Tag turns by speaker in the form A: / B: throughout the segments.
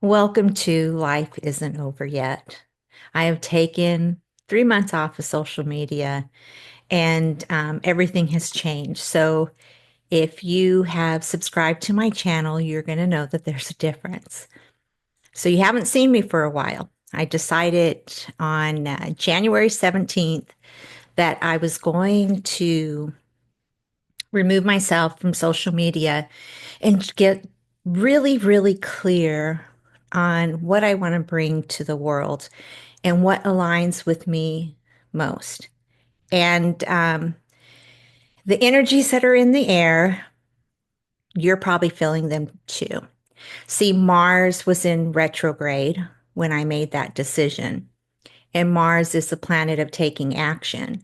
A: Welcome to Life Isn't Over Yet. I have taken 3 months off of social media and everything has changed. So, if you have subscribed to my channel, you're going to know that there's a difference. So, you haven't seen me for a while. I decided on January 17th that I was going to remove myself from social media and get really, really clear on what I want to bring to the world and what aligns with me most. And the energies that are in the air, you're probably feeling them too. See, Mars was in retrograde when I made that decision, and Mars is the planet of taking action.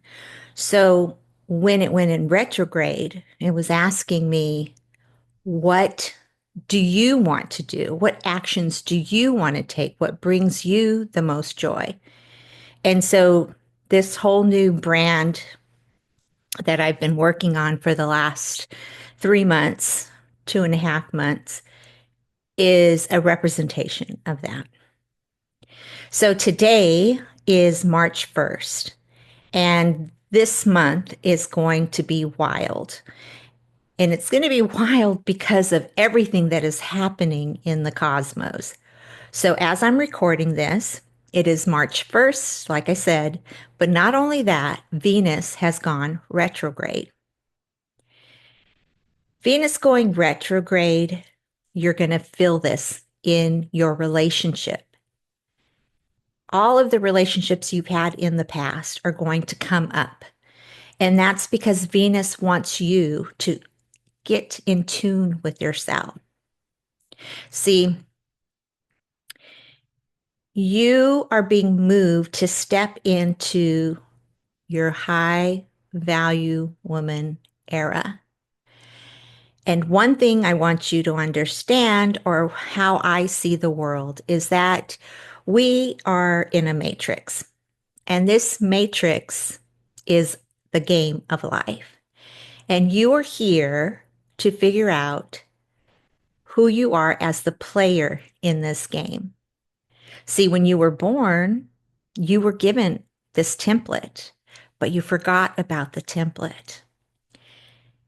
A: So when it went in retrograde, it was asking me, what do you want to do? What actions do you want to take? What brings you the most joy? And so this whole new brand that I've been working on for the last 3 months, 2.5 months, is a representation of that. So today is March 1st, and this month is going to be wild. And it's going to be wild because of everything that is happening in the cosmos. So, as I'm recording this, it is March 1st, like I said, but not only that, Venus has gone retrograde. Venus going retrograde, you're going to feel this in your relationship. All of the relationships you've had in the past are going to come up. And that's because Venus wants you to get in tune with yourself. See, you are being moved to step into your high value woman era. And one thing I want you to understand, or how I see the world, is that we are in a matrix. And this matrix is the game of life. And you are here to figure out who you are as the player in this game. See, when you were born, you were given this template, but you forgot about the template.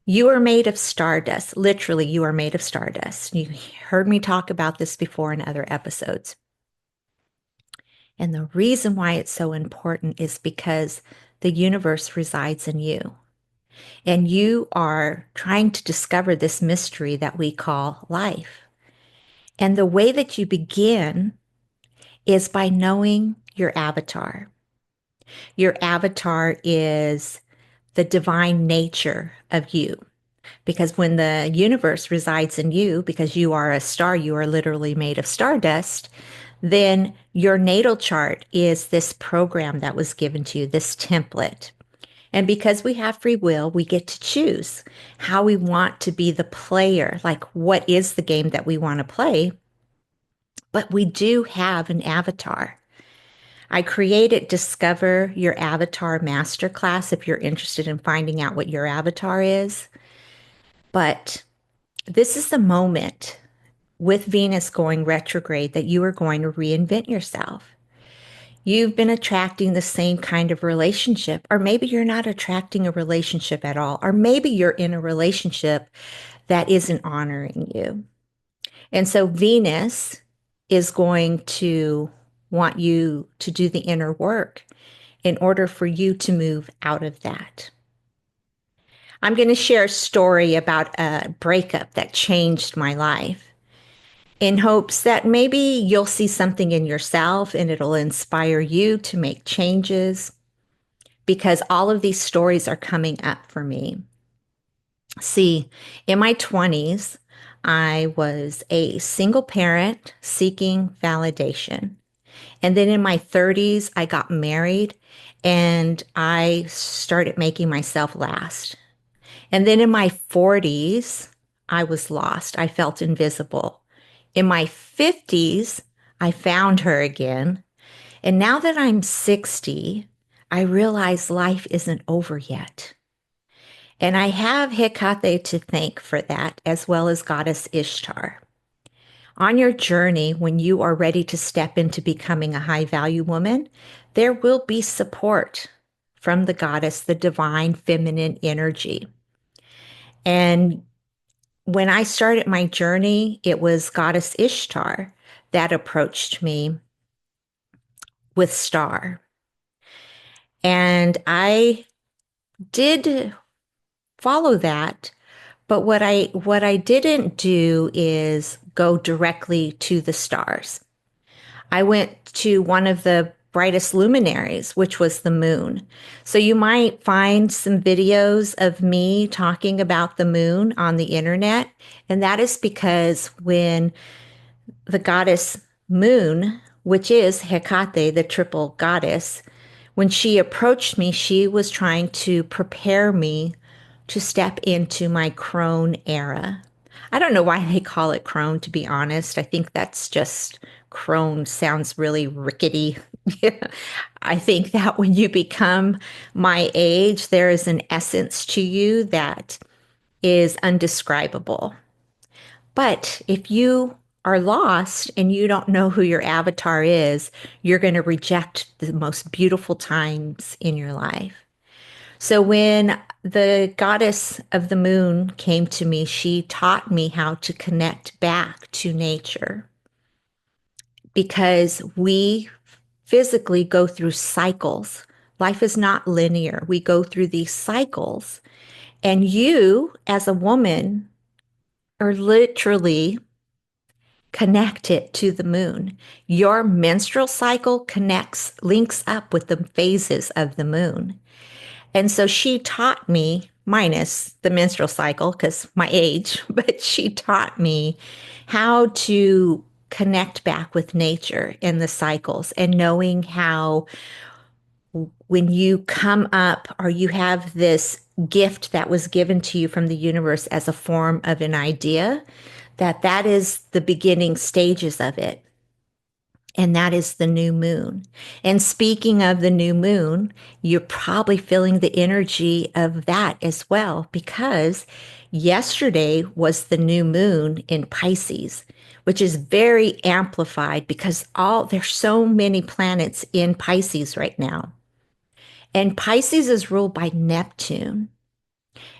A: You are made of stardust. Literally, you are made of stardust. You heard me talk about this before in other episodes. And the reason why it's so important is because the universe resides in you. And you are trying to discover this mystery that we call life. And the way that you begin is by knowing your avatar. Your avatar is the divine nature of you. Because when the universe resides in you, because you are a star, you are literally made of stardust, then your natal chart is this program that was given to you, this template. And because we have free will, we get to choose how we want to be the player, like what is the game that we want to play. But we do have an avatar. I created Discover Your Avatar Masterclass if you're interested in finding out what your avatar is. But this is the moment with Venus going retrograde that you are going to reinvent yourself. You've been attracting the same kind of relationship, or maybe you're not attracting a relationship at all, or maybe you're in a relationship that isn't honoring you. And so Venus is going to want you to do the inner work in order for you to move out of that. I'm going to share a story about a breakup that changed my life in hopes that maybe you'll see something in yourself and it'll inspire you to make changes, because all of these stories are coming up for me. See, in my 20s, I was a single parent seeking validation. And then in my 30s, I got married and I started making myself last. And then in my 40s, I was lost. I felt invisible. In my 50s, I found her again. And now that I'm 60, I realize life isn't over yet. And I have Hecate to thank for that, as well as Goddess Ishtar. On your journey, when you are ready to step into becoming a high value woman, there will be support from the goddess, the divine feminine energy. And when I started my journey, it was Goddess Ishtar that approached me with Star. And I did follow that, but what I didn't do is go directly to the stars. I went to one of the brightest luminaries, which was the moon. So you might find some videos of me talking about the moon on the internet. And that is because when the goddess Moon, which is Hecate, the triple goddess, when she approached me, she was trying to prepare me to step into my crone era. I don't know why they call it crone, to be honest. I think that's just crone sounds really rickety. I think that when you become my age, there is an essence to you that is undescribable. But if you are lost and you don't know who your avatar is, you're going to reject the most beautiful times in your life. So when the goddess of the moon came to me, she taught me how to connect back to nature because we physically go through cycles. Life is not linear. We go through these cycles. And you, as a woman, are literally connected to the moon. Your menstrual cycle links up with the phases of the moon. And so she taught me, minus the menstrual cycle, because my age, but she taught me how to connect back with nature in the cycles and knowing how when you come up or you have this gift that was given to you from the universe as a form of an idea, that is the beginning stages of it. And that is the new moon. And speaking of the new moon, you're probably feeling the energy of that as well, because yesterday was the new moon in Pisces, which is very amplified because there's so many planets in Pisces right now. And Pisces is ruled by Neptune.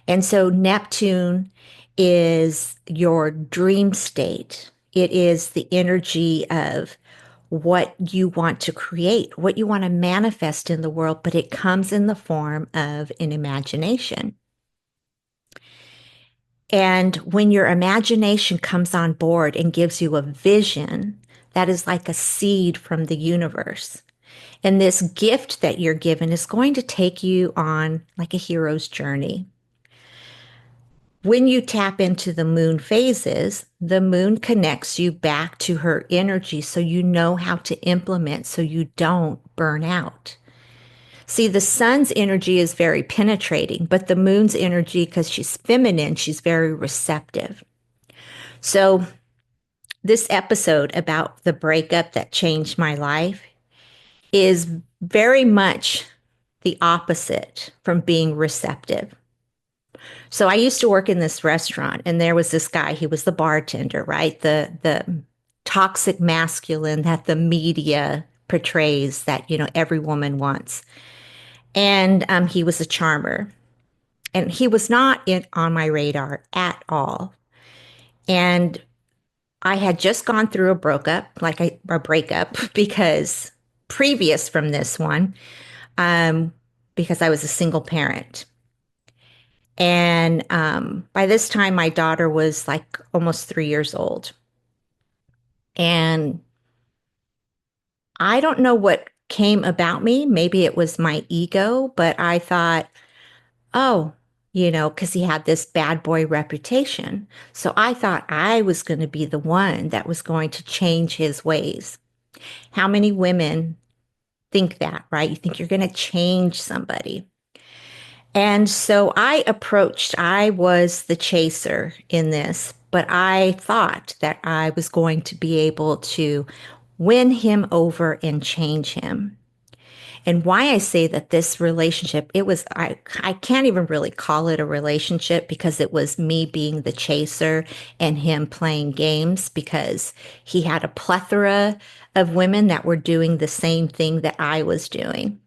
A: And so Neptune is your dream state. It is the energy of what you want to create, what you want to manifest in the world, but it comes in the form of an imagination. And when your imagination comes on board and gives you a vision, that is like a seed from the universe. And this gift that you're given is going to take you on like a hero's journey. When you tap into the moon phases, the moon connects you back to her energy so you know how to implement so you don't burn out. See, the sun's energy is very penetrating, but the moon's energy, because she's feminine, she's very receptive. So, this episode about the breakup that changed my life is very much the opposite from being receptive. So I used to work in this restaurant and there was this guy, he was the bartender, right? The toxic masculine that the media portrays that, every woman wants. And he was a charmer. And he was not on my radar at all. And I had just gone through a breakup, because previous from this one, because I was a single parent. And by this time, my daughter was like almost 3 years old. And I don't know what came about me. Maybe it was my ego, but I thought, oh, because he had this bad boy reputation. So I thought I was going to be the one that was going to change his ways. How many women think that, right? You think you're going to change somebody. And so I was the chaser in this, but I thought that I was going to be able to win him over and change him. And why I say that this relationship, I can't even really call it a relationship because it was me being the chaser and him playing games because he had a plethora of women that were doing the same thing that I was doing.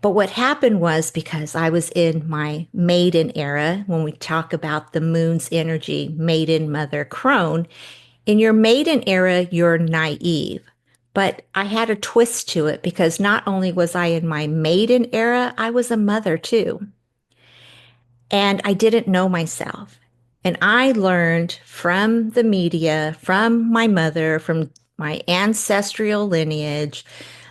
A: But what happened was because I was in my maiden era, when we talk about the moon's energy, maiden, mother, crone, in your maiden era, you're naive. But I had a twist to it because not only was I in my maiden era, I was a mother too. And I didn't know myself. And I learned from the media, from my mother, from my ancestral lineage,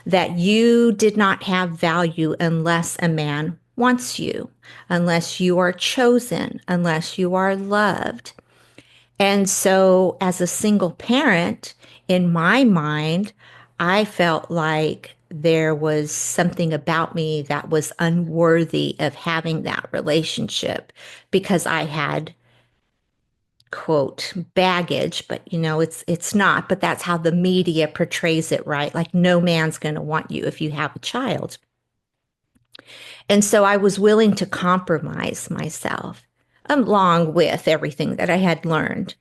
A: that you did not have value unless a man wants you, unless you are chosen, unless you are loved. And so, as a single parent, in my mind, I felt like there was something about me that was unworthy of having that relationship because I had, quote, baggage, but it's not, but that's how the media portrays it, right? Like no man's going to want you if you have a child. And so I was willing to compromise myself along with everything that I had learned.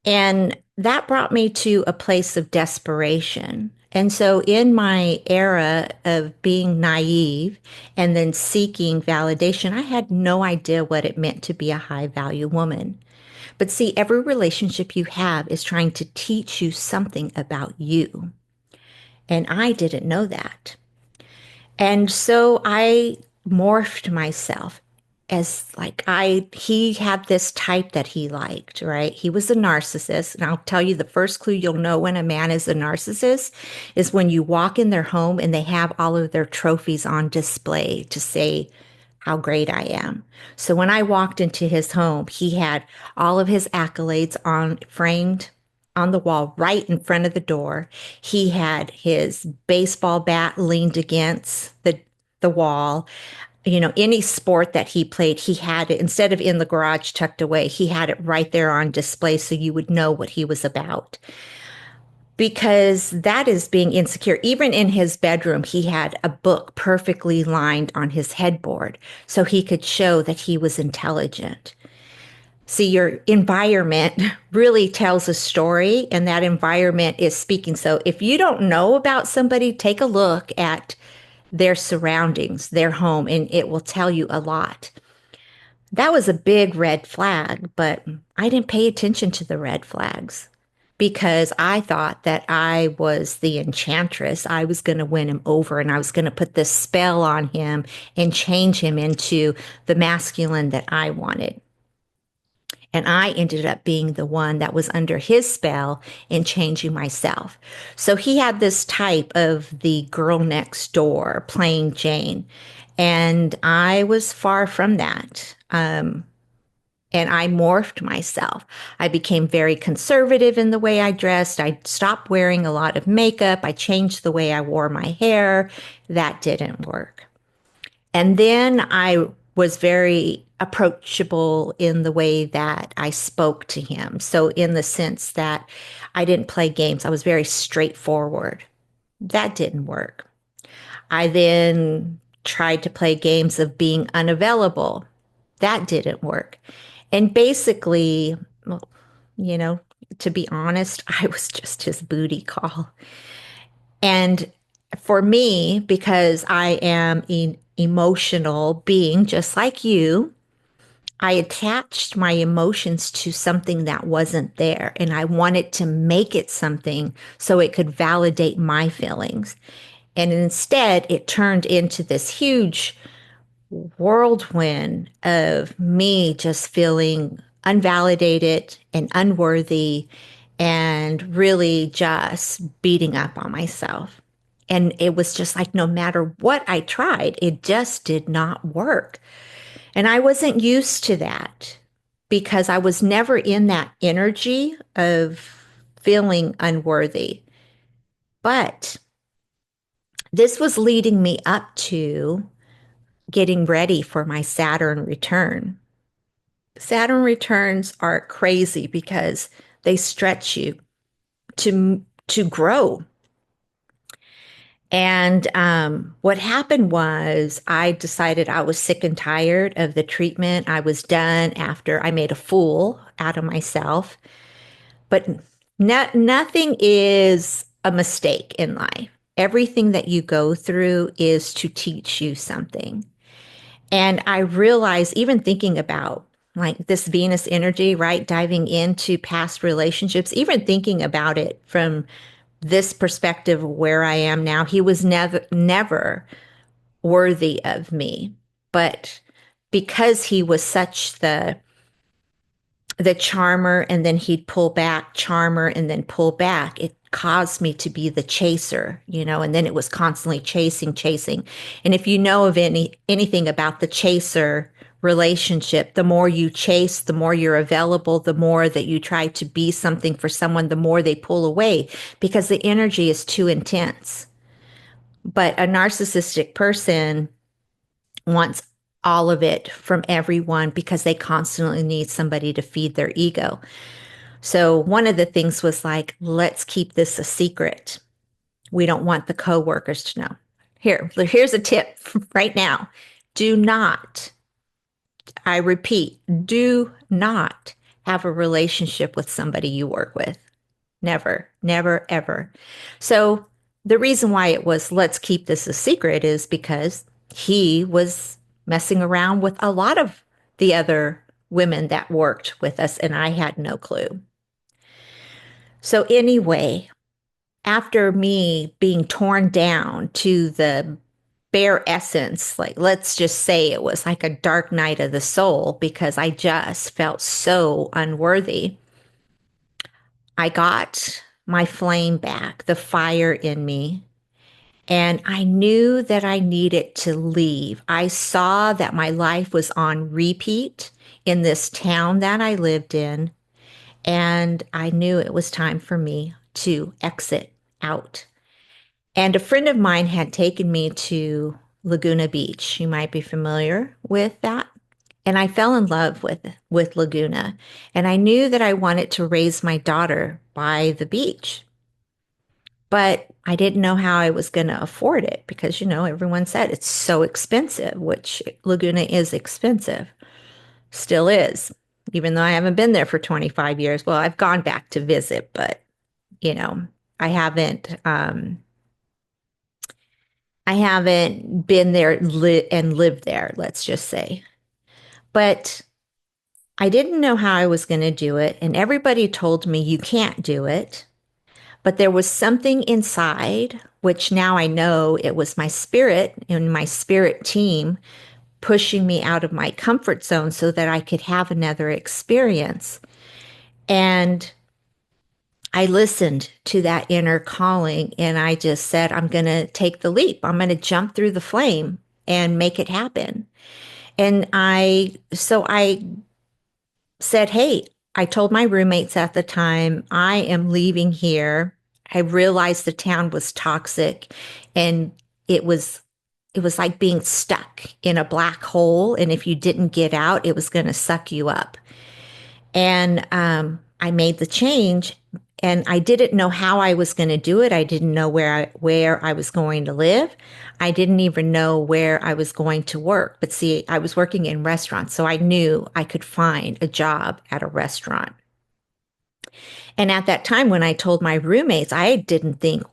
A: And that brought me to a place of desperation. And so, in my era of being naive and then seeking validation, I had no idea what it meant to be a high value woman. But see, every relationship you have is trying to teach you something about you. And I didn't know that. And so I morphed myself as he had this type that he liked, right? He was a narcissist. And I'll tell you the first clue you'll know when a man is a narcissist is when you walk in their home and they have all of their trophies on display to say how great I am. So when I walked into his home, he had all of his accolades on framed on the wall right in front of the door. He had his baseball bat leaned against the wall. Any sport that he played, he had it instead of in the garage tucked away, he had it right there on display so you would know what he was about. Because that is being insecure. Even in his bedroom, he had a book perfectly lined on his headboard so he could show that he was intelligent. See, your environment really tells a story, and that environment is speaking. So, if you don't know about somebody, take a look at their surroundings, their home, and it will tell you a lot. That was a big red flag, but I didn't pay attention to the red flags because I thought that I was the enchantress. I was going to win him over and I was going to put this spell on him and change him into the masculine that I wanted. And I ended up being the one that was under his spell and changing myself. So he had this type of the girl next door playing Jane. And I was far from that. And I morphed myself. I became very conservative in the way I dressed. I stopped wearing a lot of makeup. I changed the way I wore my hair. That didn't work. And then I was very approachable in the way that I spoke to him. So, in the sense that I didn't play games, I was very straightforward. That didn't work. I then tried to play games of being unavailable. That didn't work. And basically, well, you know, to be honest, I was just his booty call. And for me, because I am an emotional being just like you, I attached my emotions to something that wasn't there. And I wanted to make it something so it could validate my feelings. And instead, it turned into this huge whirlwind of me just feeling unvalidated and unworthy and really just beating up on myself. And it was just like no matter what I tried, it just did not work. And I wasn't used to that because I was never in that energy of feeling unworthy. But this was leading me up to getting ready for my Saturn return. Saturn returns are crazy because they stretch you to grow. And what happened was I decided I was sick and tired of the treatment. I was done after I made a fool out of myself. But nothing is a mistake in life. Everything that you go through is to teach you something. And I realized, even thinking about like this Venus energy, right? Diving into past relationships, even thinking about it from this perspective of where I am now, he was never worthy of me. But because he was such the charmer, and then he'd pull back, charmer, and then pull back, it caused me to be the chaser, and then it was constantly chasing, chasing. And if you know of anything about the chaser relationship, the more you chase, the more you're available, the more that you try to be something for someone, the more they pull away because the energy is too intense. But a narcissistic person wants all of it from everyone because they constantly need somebody to feed their ego. So one of the things was like, let's keep this a secret. We don't want the coworkers to know. Here's a tip right now. Do not, I repeat, do not have a relationship with somebody you work with. Never, never, ever. So the reason why it was let's keep this a secret is because he was messing around with a lot of the other women that worked with us, and I had no clue. So, anyway, after me being torn down to the bare essence, like let's just say it was like a dark night of the soul because I just felt so unworthy, I got my flame back, the fire in me. And I knew that I needed to leave. I saw that my life was on repeat in this town that I lived in. And I knew it was time for me to exit out. And a friend of mine had taken me to Laguna Beach. You might be familiar with that. And I fell in love with Laguna. And I knew that I wanted to raise my daughter by the beach. But I didn't know how I was going to afford it because, everyone said it's so expensive, which Laguna is expensive, still is, even though I haven't been there for 25 years. Well, I've gone back to visit, but, you know, I haven't, I haven't been there and lived there, let's just say. But I didn't know how I was going to do it. And everybody told me you can't do it. But there was something inside, which now I know it was my spirit and my spirit team pushing me out of my comfort zone so that I could have another experience. And I listened to that inner calling and I just said, I'm going to take the leap. I'm going to jump through the flame and make it happen. And I said, hey, I told my roommates at the time, I am leaving here. I realized the town was toxic and it was it was like being stuck in a black hole. And if you didn't get out, it was going to suck you up. And I made the change and I didn't know how I was going to do it. I didn't know where I was going to live. I didn't even know where I was going to work. But see, I was working in restaurants, so I knew I could find a job at a restaurant. And at that time, when I told my roommates, I didn't think,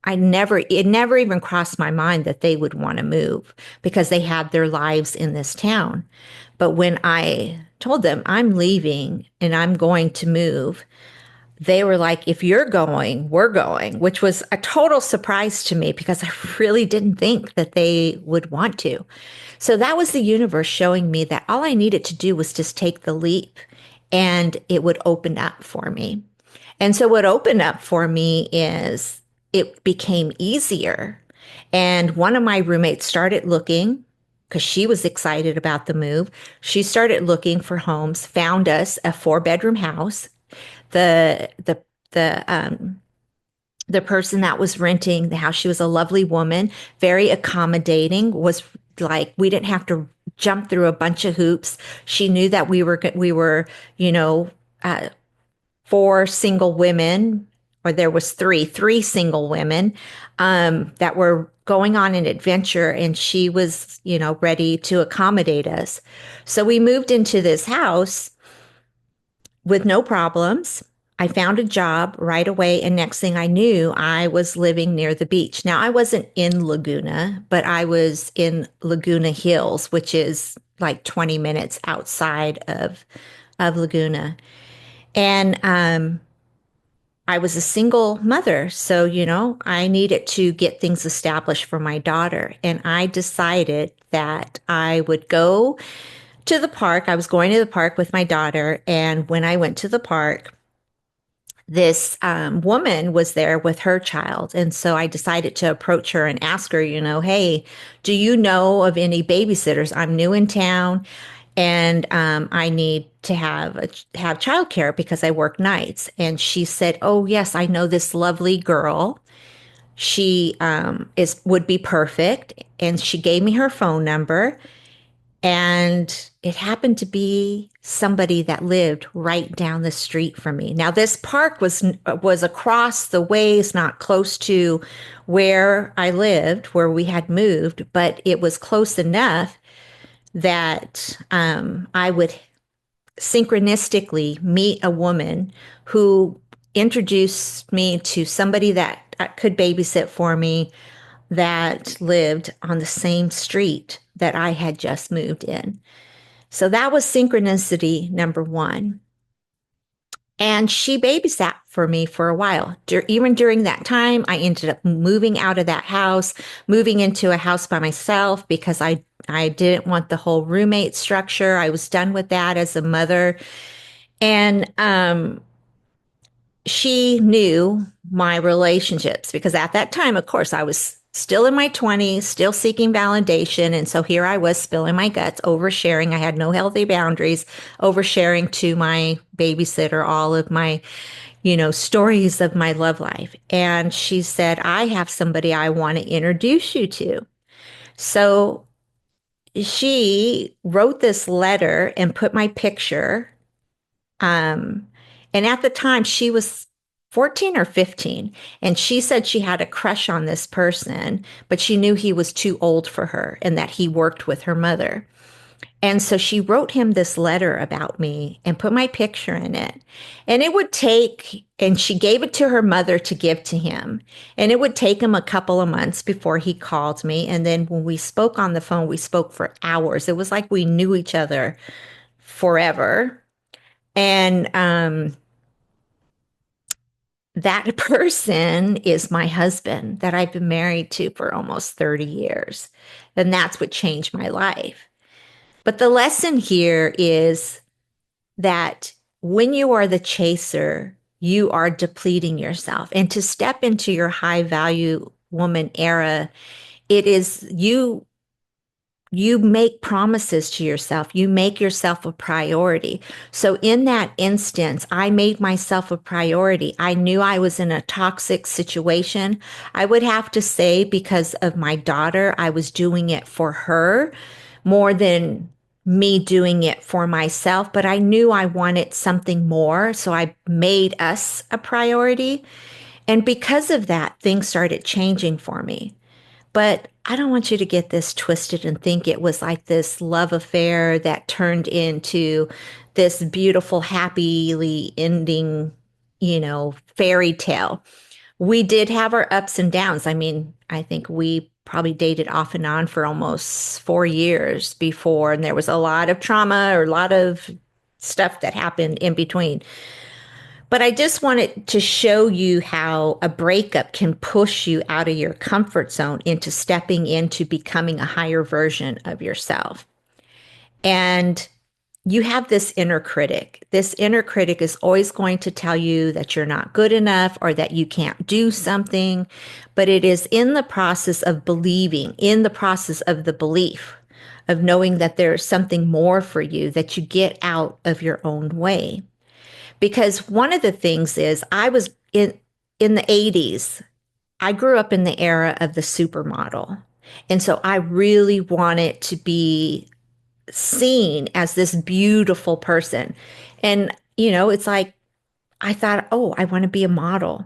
A: it never even crossed my mind that they would want to move because they had their lives in this town. But when I told them I'm leaving and I'm going to move, they were like, if you're going, we're going, which was a total surprise to me because I really didn't think that they would want to. So that was the universe showing me that all I needed to do was just take the leap and it would open up for me. And so what opened up for me is it became easier. And one of my roommates started looking because she was excited about the move. She started looking for homes, found us a 4-bedroom house. The the the the person that was renting the house, she was a lovely woman, very accommodating, was like we didn't have to jump through a bunch of hoops. She knew that we were, you know, 4 single women or there was three single women that were going on an adventure, and she was, ready to accommodate us. So we moved into this house with no problems. I found a job right away, and next thing I knew, I was living near the beach. Now, I wasn't in Laguna, but I was in Laguna Hills, which is like 20 minutes outside of Laguna. And I was a single mother. So, I needed to get things established for my daughter. And I decided that I would go to the park. I was going to the park with my daughter. And when I went to the park, this woman was there with her child. And so I decided to approach her and ask her, hey, do you know of any babysitters? I'm new in town, and I need to have childcare because I work nights. And she said, oh, yes, I know this lovely girl. She would be perfect. And she gave me her phone number. And it happened to be somebody that lived right down the street from me. Now, this park was across the ways, not close to where I lived, where we had moved, but it was close enough that I would synchronistically meet a woman who introduced me to somebody that could babysit for me that lived on the same street that I had just moved in. So that was synchronicity number one. And she babysat for me for a while. Even during that time, I ended up moving out of that house, moving into a house by myself because I didn't want the whole roommate structure. I was done with that as a mother. And she knew my relationships because at that time, of course, I was still in my 20s, still seeking validation. And so here I was spilling my guts, oversharing. I had no healthy boundaries, oversharing to my babysitter all of my, stories of my love life. And she said, I have somebody I want to introduce you to. So she wrote this letter and put my picture um, and at the time, she was 14 or 15. And she said she had a crush on this person, but she knew he was too old for her and that he worked with her mother. And so she wrote him this letter about me and put my picture in it. And she gave it to her mother to give to him. And it would take him a couple of months before he called me. And then when we spoke on the phone, we spoke for hours. It was like we knew each other forever. And that person is my husband that I've been married to for almost 30 years. And that's what changed my life. But the lesson here is that when you are the chaser, you are depleting yourself. And to step into your high value woman era, it is you make promises to yourself. You make yourself a priority. So in that instance, I made myself a priority. I knew I was in a toxic situation. I would have to say because of my daughter, I was doing it for her more than me doing it for myself, but I knew I wanted something more. So I made us a priority. And because of that, things started changing for me. But I don't want you to get this twisted and think it was like this love affair that turned into this beautiful, happily ending, fairy tale. We did have our ups and downs. I mean, I think we probably dated off and on for almost 4 years before, and there was a lot of trauma or a lot of stuff that happened in between. But I just wanted to show you how a breakup can push you out of your comfort zone into stepping into becoming a higher version of yourself. And you have this inner critic. This inner critic is always going to tell you that you're not good enough or that you can't do something. But it is in the process of believing, in the process of the belief of knowing that there is something more for you that you get out of your own way. Because one of the things is I was in the 80s. I grew up in the era of the supermodel. And so I really wanted to be seen as this beautiful person. And it's like I thought, oh, I want to be a model.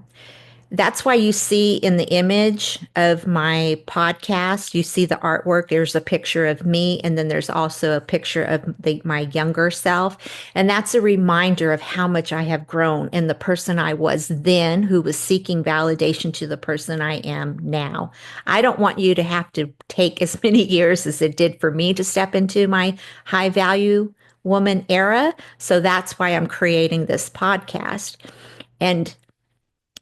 A: That's why you see in the image of my podcast, you see the artwork. There's a picture of me, and then there's also a picture of my younger self. And that's a reminder of how much I have grown and the person I was then, who was seeking validation, to the person I am now. I don't want you to have to take as many years as it did for me to step into my high value woman era. So that's why I'm creating this podcast. And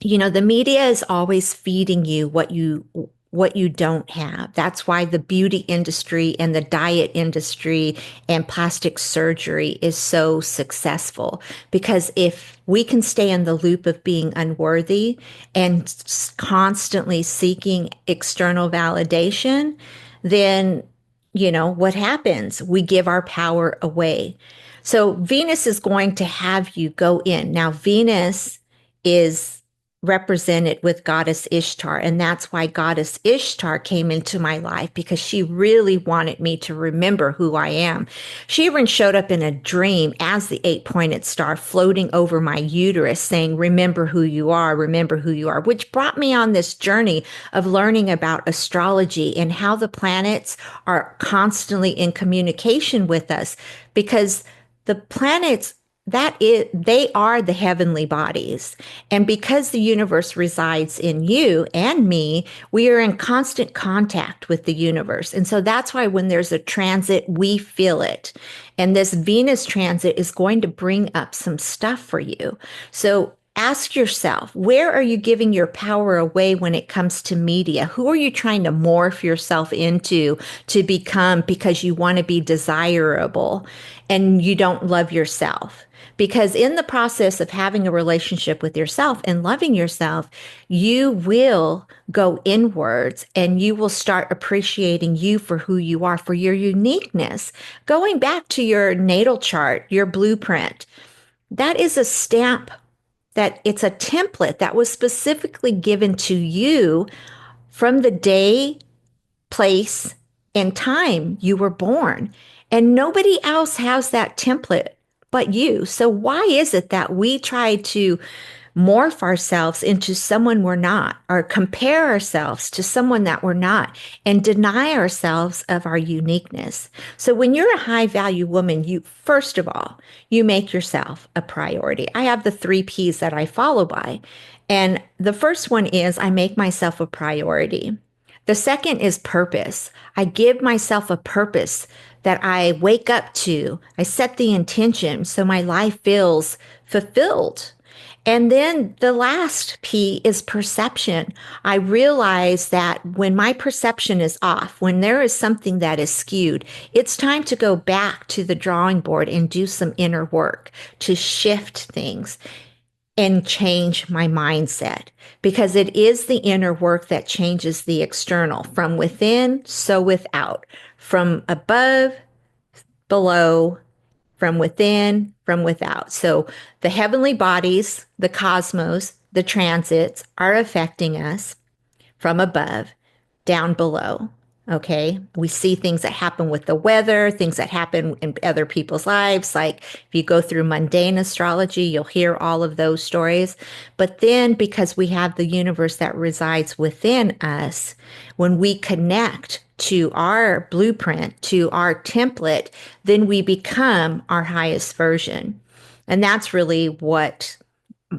A: the media is always feeding you what you don't have. That's why the beauty industry and the diet industry and plastic surgery is so successful, because if we can stay in the loop of being unworthy and constantly seeking external validation, then what happens? We give our power away. So Venus is going to have you go in. Now, Venus is represented with goddess Ishtar. And that's why goddess Ishtar came into my life, because she really wanted me to remember who I am. She even showed up in a dream as the 8-pointed star floating over my uterus saying, remember who you are, which brought me on this journey of learning about astrology and how the planets are constantly in communication with us, because the planets, they are the heavenly bodies. And because the universe resides in you and me, we are in constant contact with the universe. And so that's why when there's a transit, we feel it. And this Venus transit is going to bring up some stuff for you. So ask yourself, where are you giving your power away when it comes to media? Who are you trying to morph yourself into to become, because you want to be desirable and you don't love yourself? Because in the process of having a relationship with yourself and loving yourself, you will go inwards and you will start appreciating you for who you are, for your uniqueness. Going back to your natal chart, your blueprint, that is a stamp, that it's a template that was specifically given to you from the day, place, and time you were born. And nobody else has that template but you. So why is it that we try to morph ourselves into someone we're not, or compare ourselves to someone that we're not, and deny ourselves of our uniqueness? So when you're a high value woman, you, first of all, you make yourself a priority. I have the 3 P's that I follow by. And the first one is I make myself a priority. The second is purpose. I give myself a purpose that I wake up to. I set the intention so my life feels fulfilled. And then the last P is perception. I realize that when my perception is off, when there is something that is skewed, it's time to go back to the drawing board and do some inner work to shift things and change my mindset, because it is the inner work that changes the external, from within, so without, from above, below, from within, from without. So the heavenly bodies, the cosmos, the transits are affecting us from above, down below. Okay. We see things that happen with the weather, things that happen in other people's lives. Like if you go through mundane astrology, you'll hear all of those stories. But then, because we have the universe that resides within us, when we connect to our blueprint, to our template, then we become our highest version. And that's really what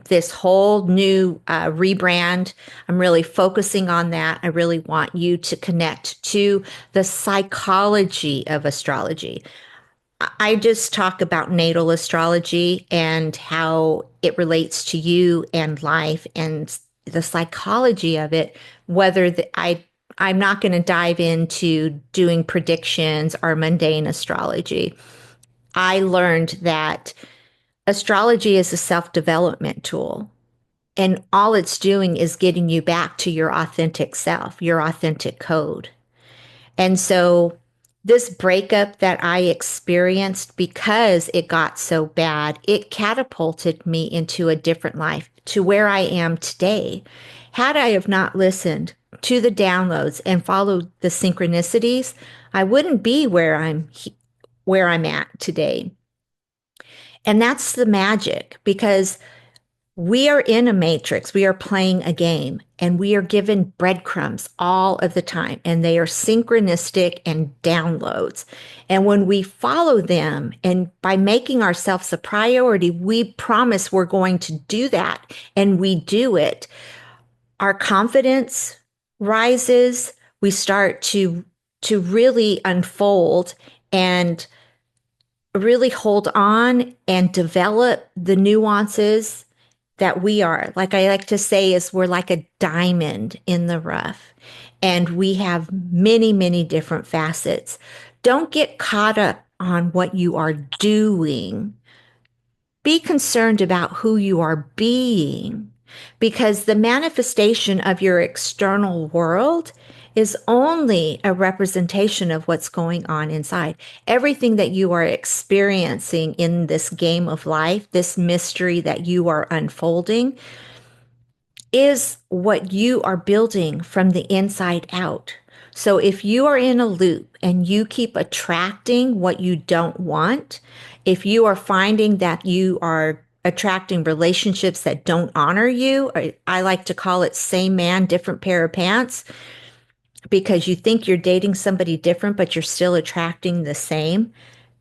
A: this whole new rebrand, I'm really focusing on that. I really want you to connect to the psychology of astrology. I just talk about natal astrology and how it relates to you and life and the psychology of it, whether I'm not going to dive into doing predictions or mundane astrology. I learned that astrology is a self-development tool. And all it's doing is getting you back to your authentic self, your authentic code. And so this breakup that I experienced, because it got so bad, it catapulted me into a different life, to where I am today. Had I have not listened to the downloads and followed the synchronicities, I wouldn't be where I'm at today. And that's the magic, because We are in a matrix. We are playing a game and we are given breadcrumbs all of the time, and they are synchronistic and downloads. And when we follow them and by making ourselves a priority, we promise we're going to do that and we do it. Our confidence rises. We start to really unfold and really hold on and develop the nuances that we are. Like I like to say, is we're like a diamond in the rough, and we have many, many different facets. Don't get caught up on what you are doing. Be concerned about who you are being, because the manifestation of your external world is only a representation of what's going on inside. Everything that you are experiencing in this game of life, this mystery that you are unfolding, is what you are building from the inside out. So if you are in a loop and you keep attracting what you don't want, if you are finding that you are attracting relationships that don't honor you, I like to call it same man, different pair of pants, because you think you're dating somebody different, but you're still attracting the same.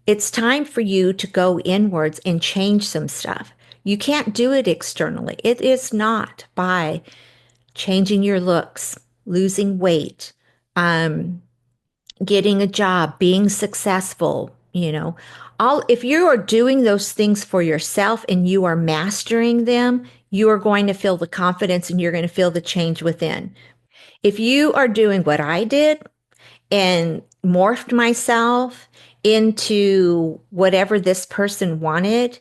A: It's time for you to go inwards and change some stuff. You can't do it externally. It is not by changing your looks, losing weight, um, getting a job, being successful, all if you are doing those things for yourself and you are mastering them, you are going to feel the confidence and you're going to feel the change within. If you are doing what I did and morphed myself into whatever this person wanted,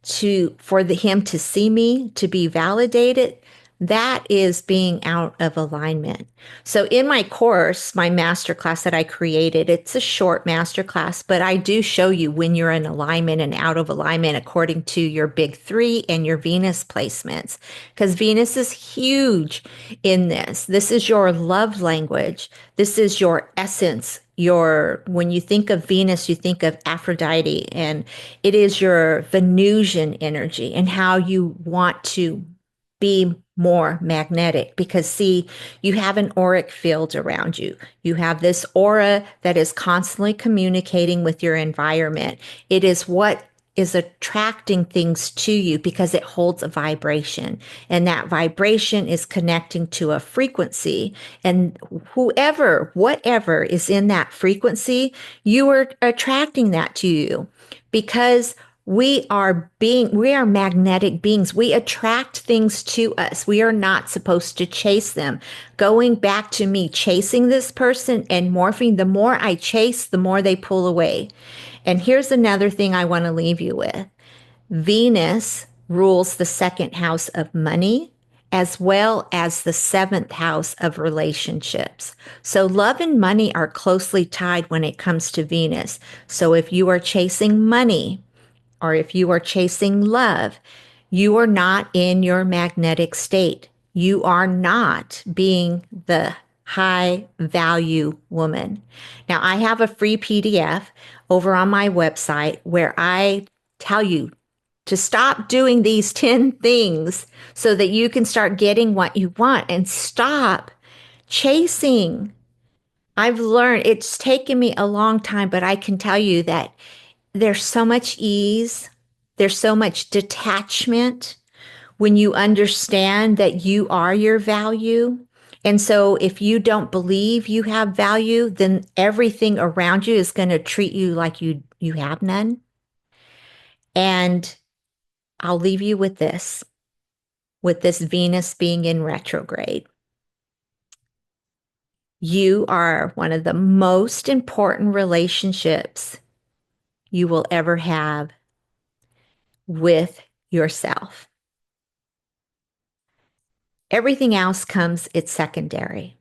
A: him to see me, to be validated, that is being out of alignment. So in my course, my masterclass that I created, it's a short masterclass, but I do show you when you're in alignment and out of alignment according to your big three and your Venus placements, because Venus is huge in this. This is your love language. This is your essence. When you think of Venus, you think of Aphrodite, and it is your Venusian energy and how you want to be more magnetic. Because see, you have an auric field around you. You have this aura that is constantly communicating with your environment. It is what is attracting things to you because it holds a vibration, and that vibration is connecting to a frequency, and whatever is in that frequency, you are attracting that to you, because we are magnetic beings. We attract things to us. We are not supposed to chase them. Going back to me chasing this person and morphing, the more I chase, the more they pull away. And here's another thing I want to leave you with. Venus rules the second house of money, as well as the seventh house of relationships. So love and money are closely tied when it comes to Venus. So if you are chasing money, or if you are chasing love, you are not in your magnetic state. You are not being the high value woman. Now, I have a free PDF over on my website where I tell you to stop doing these 10 things so that you can start getting what you want and stop chasing. I've learned, it's taken me a long time, but I can tell you that there's so much ease, there's so much detachment when you understand that you are your value. And so if you don't believe you have value, then everything around you is going to treat you like you have none. And I'll leave you with this Venus being in retrograde. You are one of the most important relationships you will ever have with yourself. Everything else comes, it's secondary.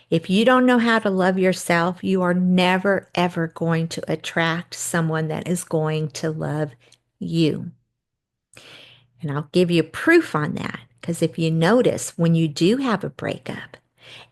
A: If you don't know how to love yourself, you are never, ever going to attract someone that is going to love you. And I'll give you proof on that, because if you notice, when you do have a breakup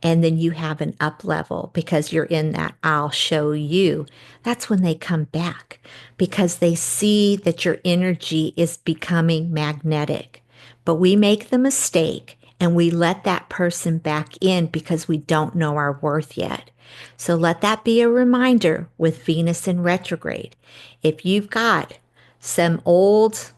A: and then you have an up level because you're in that I'll show you, that's when they come back, because they see that your energy is becoming magnetic. But we make the mistake and we let that person back in because we don't know our worth yet. So let that be a reminder with Venus in retrograde. If you've got some old,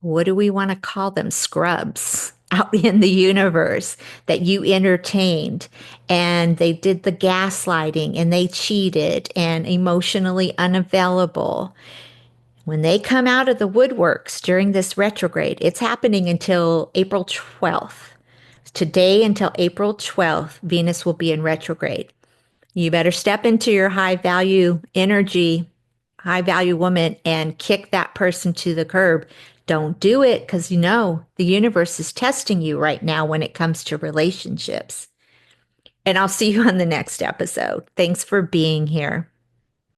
A: what do we want to call them? Scrubs out in the universe that you entertained, and they did the gaslighting and they cheated and emotionally unavailable. When they come out of the woodworks during this retrograde, it's happening until April 12th. Today until April 12th, Venus will be in retrograde. You better step into your high value energy, high value woman, and kick that person to the curb. Don't do it because you know the universe is testing you right now when it comes to relationships. And I'll see you on the next episode. Thanks for being here.